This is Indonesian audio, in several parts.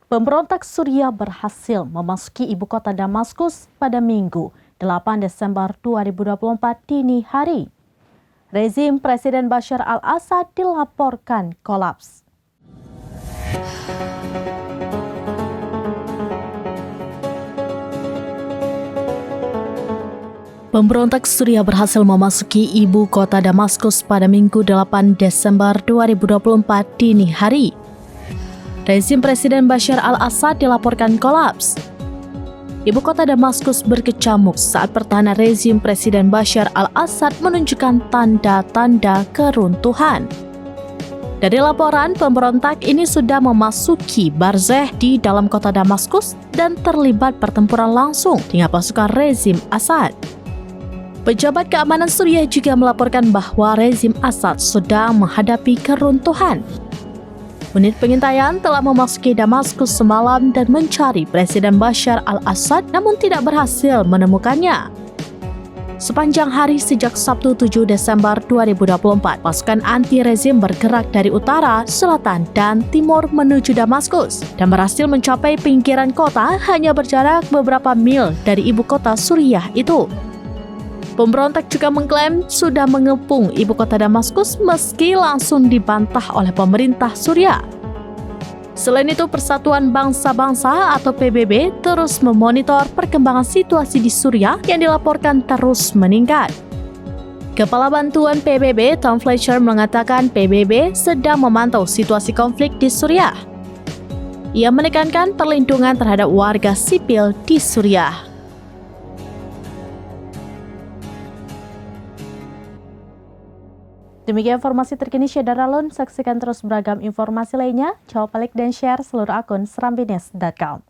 Pemberontak Suriah berhasil memasuki ibu kota Damaskus pada Minggu, 8 Desember 2024 dini hari. Rezim Presiden Bashar al-Assad dilaporkan kolaps. Pemberontak Suriah berhasil memasuki ibu kota Damaskus pada Minggu 8 Desember 2024 dini hari. Rezim Presiden Bashar al-Assad dilaporkan kolaps. Ibu kota Damaskus berkecamuk saat pertahanan rezim Presiden Bashar al-Assad menunjukkan tanda-tanda keruntuhan. Dari laporan, pemberontak ini sudah memasuki Barzeh di dalam kota Damaskus dan terlibat pertempuran langsung dengan pasukan rezim Assad. Pejabat keamanan Suriah juga melaporkan bahwa rezim Assad sedang menghadapi keruntuhan. Unit pengintaian telah memasuki Damaskus semalam dan mencari Presiden Bashar al-Assad namun tidak berhasil menemukannya. Sepanjang hari sejak Sabtu 7 Desember 2024, pasukan anti-rezim bergerak dari utara, selatan, dan timur menuju Damaskus dan berhasil mencapai pinggiran kota hanya berjarak beberapa mil dari ibu kota Suriah itu. Pemberontak juga mengklaim sudah mengepung ibu kota Damaskus meski langsung dibantah oleh pemerintah Suriah. Selain itu, Persatuan Bangsa-Bangsa atau PBB terus memonitor perkembangan situasi di Suriah yang dilaporkan terus meningkat. Kepala Bantuan PBB Tom Fletcher mengatakan PBB sedang memantau situasi konflik di Suriah. Ia menekankan perlindungan terhadap warga sipil di Suriah. Demikian informasi terkini Syedaralun. Saksikan terus beragam informasi lainnya. Jawab, like, dan share seluruh akun serambines.com.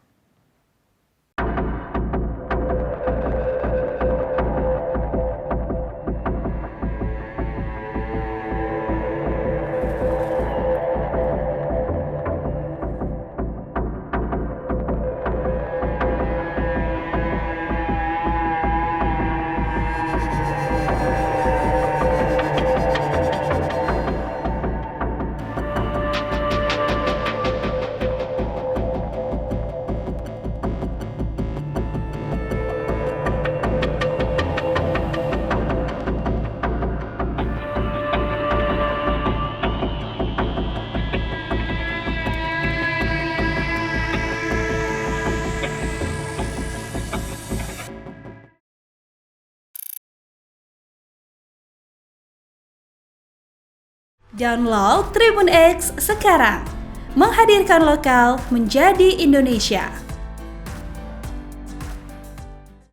Download Tribun X sekarang, menghadirkan lokal menjadi Indonesia.